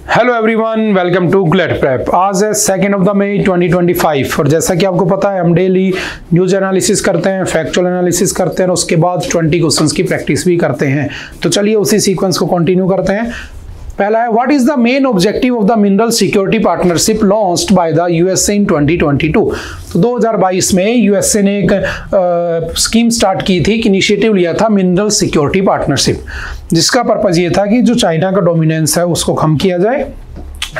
Hello everyone, welcome to Glade Prep. आज है 2 मई 2025 और जैसा कि आपको पता है हम डेली न्यूज एनालिसिस करते हैं, फैक्चुअल एनालिसिस करते हैं और उसके बाद 20 क्वेश्चंस की प्रैक्टिस भी करते हैं। तो चलिए उसी सीक्वेंस को कंटिन्यू करते हैं। पहला है, what is the main objective of the mineral security partnership launched by the USA in 2022। तो 2022 में यूएसए ने एक स्कीम स्टार्ट की थी, इनिशिएटिव लिया था मिनरल सिक्योरिटी पार्टनरशिप, जिसका पर्पज ये था कि जो चाइना का डोमिनेंस है उसको कम किया जाए,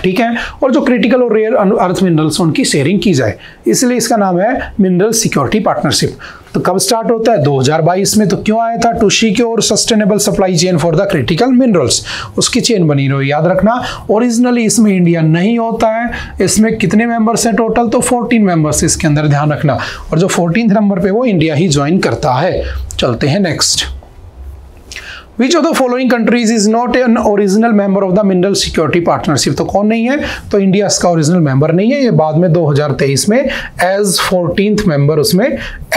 ठीक है, और जो क्रिटिकल और रेयर अर्थ मिनरल्स उनकी शेयरिंग की जाए। इसलिए इसका नाम है मिनरल सिक्योरिटी पार्टनरशिप। तो कब स्टार्ट होता है? 2022 में। तो क्यों आया था? To secure sustainable supply chain for the critical minerals. उसकी चेन बनी रही, याद रखना। ओरिजिनली इसमें इंडिया नहीं होता है। इसमें कितने मेंबर्स हैं टोटल? तो 14 मेंबर्स इसके अंदर, ध्यान रखना। और जो 14th नंबर पे वो इंडिया ही ज्वाइन करता है। चलते हैं next. Which of the following countries is not an original member of the mineral security partnership? तो कौन नहीं है? तो इंडिया इसका ओरिजिनल मेंबर नहीं है। ये बाद में 2023 में एज 14th मेंबर उसमें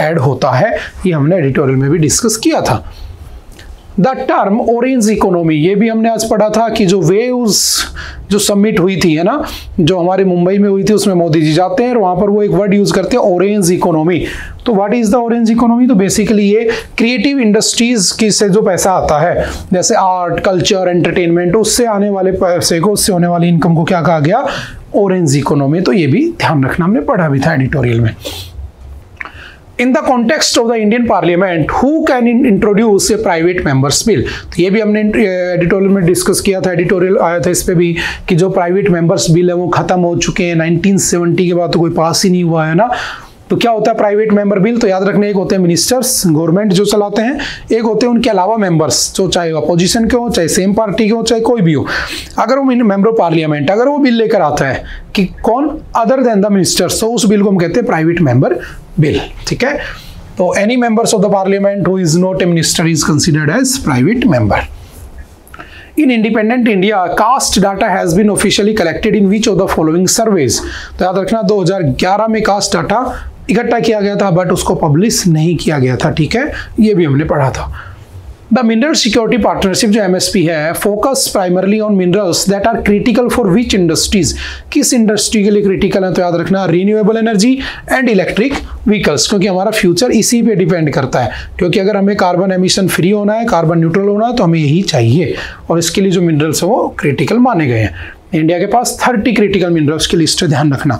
ऐड होता है। ये हमने एडिटोरियल में भी डिस्कस किया था। द टर्म ऑरेंज इकोनॉमी, ये भी हमने आज पढ़ा था कि जो वेव्स जो समिट हुई थी, है ना, जो हमारे मुंबई में हुई थी, उसमें मोदी जी जाते हैं और वहां पर वो एक वर्ड यूज करते हैं, ऑरेंज इकोनॉमी। तो what is the orange economy? तो बेसिकली ये क्रिएटिव इंडस्ट्रीज की से जो पैसा आता है, जैसे आर्ट, कल्चर, एंटरटेनमेंट, उससे आने वाले पैसे को, उससे होने वाली इनकम को क्या कहा गया? Orange economy. तो ये भी ध्यान रखना, हमने पढ़ा भी था एडिटोरियल में। In the context of the Indian Parliament, who can introduce a private members bill? तो ये भी हमने एडिटोरियल में डिस्कस किया था, एडिटोरियल आया था इस पे भी, कि जो प्राइवेट मेंबर्स बिल है वो खत्म हो चुके हैं। 1970 के बाद तो कोई पास ही नहीं हुआ है ना। तो क्या होता है प्राइवेट मेंबर बिल? तो याद रखना, एक होते हैं मिनिस्टर्स, गवर्नमेंट जो चलाते हैं, एक होते हैं उनके अलावा मेंबर्स, जो चाहे अपोजिशन के हो, चाहे सेम पार्टी के हो, चाहे कोई भी हो। अगर वो मेंबर ऑफ पार्लियामेंट अगर वो बिल लेकर आता है कि कौन, अदर देन द मिनिस्टर्स, तो उस बिल को हम कहते हैं प्राइवेट मेंबर बिल, ठीक है। तो any members of the parliament who is not a minister is considered as private member. In independent India, caste data has been officially collected in which of the following surveys? तो याद रखना 2011 में cast data इकट्ठा किया गया था, but उसको publish नहीं किया गया था, ठीक है, ये भी हमने पढ़ा था। द मिनरल सिक्योरिटी पार्टनरशिप जो MSP है, focus primarily on minerals that are critical for which industries? किस इंडस्ट्री के लिए क्रिटिकल है? तो याद रखना renewable energy and electric vehicles, क्योंकि हमारा फ्यूचर इसी पे डिपेंड करता है। क्योंकि अगर हमें कार्बन एमिशन फ्री होना है, कार्बन न्यूट्रल होना है, तो हमें यही चाहिए, और इसके लिए जो मिनरल्स है वो क्रिटिकल माने गए हैं। इंडिया के पास 30 क्रिटिकल मिनरल्स की लिस्ट है, ध्यान रखना।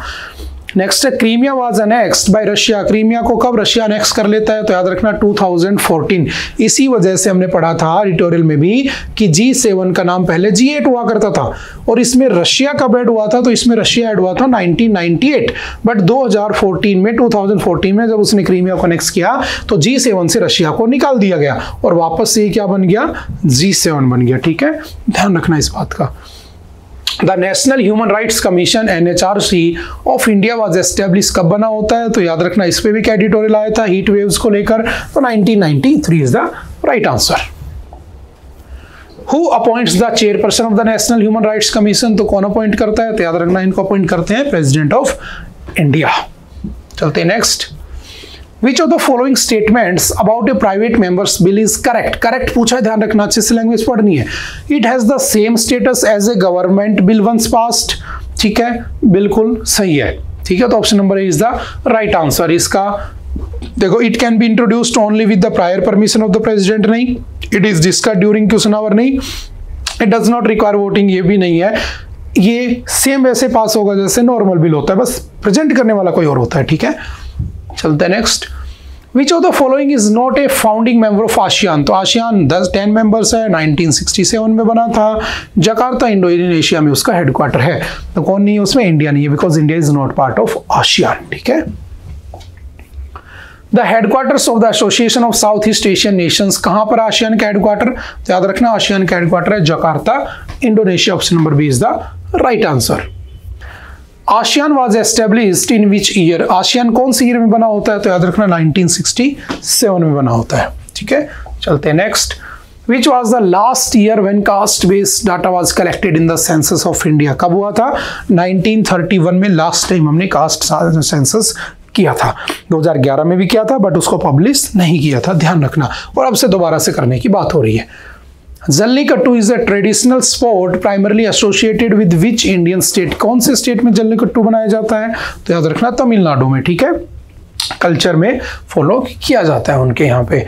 नेक्स्ट है, Crimea was annexed bye Russia. Crimea को कब रशिया अनेक्स कर लेता है? तो याद रखना 2014। इसी वजह से हमने पढ़ा था एडिटोरियल में भी कि G7 का नाम पहले G8 हुआ करता था, और इसमें रशिया कब ऐड हुआ था? तो इसमें रशिया ऐड हुआ था 1998, बट 2014 में जब उसने क्रीमिया को अनेक्स किया तो G7 से रशिया को निकाल दिया गया और वापस से क्या बन गया? G7 बन गया, ठीक है, ध्यान रखना इस बात का। The national human rights commission NHRC of India was establish कब बना होता है? तो याद रखना इस पे भी एडिटोरियल आया था हीट वेव्स को लेकर, तो 1993 is the right answer. Who appoints the chairperson of the national human rights commission? तो कौन अपॉइंट करता है? तो याद रखना इनको अपॉइंट करते हैं प्रेसिडेंट ऑफ इंडिया। चलते हैं next. Which of the following statements about a private member's bill is correct? Correct पूछा है, ध्यान रखना, अच्छे से लैंग्वेज पढ़नी है। It has the same status as a government bill once passed, ठीक है, बिल्कुल सही है, ठीक है। तो option number is the right answer. इसका देखो, it can be introduced only with the prior permission of the president, नहीं। It is discussed during question hour, नहीं। It does not require voting, ये भी नहीं है। ये सेम वैसे पास होगा जैसे नॉर्मल बिल होता है, बस प्रेजेंट करने वाला कोई और होता है, ठीक है। चलते हैं next. Which of the following is not a founding member of ASEAN? तो ASEAN 10 मेंबर्स है, 1967 में बना था। जकार्ता इंडोनेशिया में उसका हेडक्वार्टर है। तो कौन नहीं है उसमें? इंडिया नहीं है, because India is not part of ASEAN, ठीक है। The headquarters of the association of south east Asian Nations, कहां पर ASEAN का हेडक्वार्टर? तो याद रखना ASEAN का हेडक्वार्टर है Jakarta, Indonesia. Option number B is the right answer. ASEAN was established in which year? ASEAN कौन सी ईयर में बना होता है? तो याद रखना 1967 में बना होता है, ठीक है। चलते हैं next. Which was the last year when caste based data was collected in the census of India? कब हुआ था? 1931 में लास्ट टाइम हमने कास्ट सेंसस किया था। 2011 में भी किया था, बट उसको पब्लिश नहीं किया था, ध्यान रखना, और अब से दोबारा से करने की बात हो रही है। Jallikattu is a traditional sport primarily associated with which Indian state, कौन से स्टेट में जल्लीकट्टू बनाया जाता है? तो याद रखना तमिलनाडु में, ठीक है, कल्चर में फॉलो किया जाता है उनके यहाँ पे।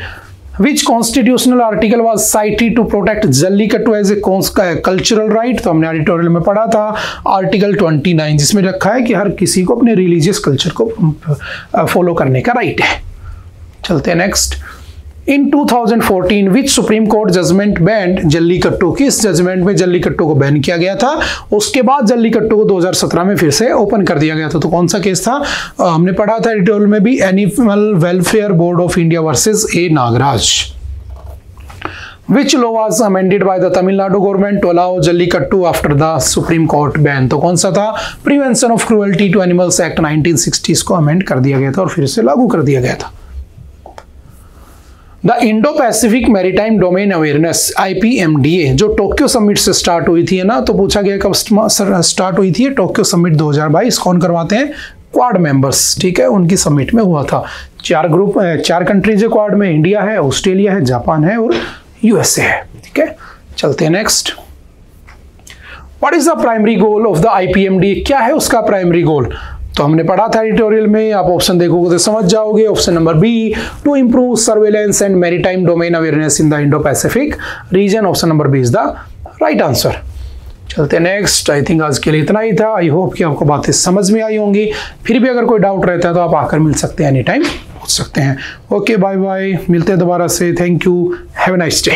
Which constitutional article was cited to protect Jallikattu as a cultural right? तो हमने एडिटोरियल में पढ़ा था आर्टिकल 29, जिसमें रखा है कि हर किसी को अपने रिलीजियस कल्चर को फॉलो करने का राइट है। चलते हैं next. In 2014 which supreme court judgment banned Jallikattu, किस जजमेंट में जल्लीकट्टू को बैन किया गया था? उसके बाद जल्लीकट्टू को 2017 में फिर से ओपन कर दिया गया था। तो कौन सा केस था? हमने पढ़ा था एडिटोरियल में भी, animal welfare board of India versus A Nagaraj. Which law was amended by the Tamil Nadu government to allow Jallikattu after the Supreme Court ban? तो कौन सा था? Prevention of cruelty to animals act 1960 को amend कर दिया गया था और फिर से लागू कर दिया गया था। The Indo Pacific maritime domain awareness IPMDA जो टोक्यो समिट से स्टार्ट हुई थी ना, तो पूछा गया कब स्टार्ट हुई थी? Tokyo summit 2022। कौन करवाते हैं? क्वाड मेंबर्स, ठीक है, उनकी समिट में हुआ था। 4 कंट्रीज है क्वाड में, इंडिया है, ऑस्ट्रेलिया है, जापान है और USA है, ठीक है। चलते हैं next. What is the primary goal of the IPMDA? क्या है उसका प्राइमरी गोल? तो हमने पढ़ा था एडिटोरियल में, आप ऑप्शन देखोगे तो समझ जाओगे। Option number B, to improve surveillance and maritime domain awareness in the Indo Pacific region. Option number B is the right answer. चलते नेक्स्ट। आई थिंक आज के लिए इतना ही था। आई होप कि आपको बातें समझ में आई होंगी। फिर भी अगर कोई डाउट रहता है तो आप आकर मिल सकते हैं, एनी टाइम पूछ सकते हैं। ओके, बाय बाय, मिलते हैं दोबारा से। Thank you, have a nice day.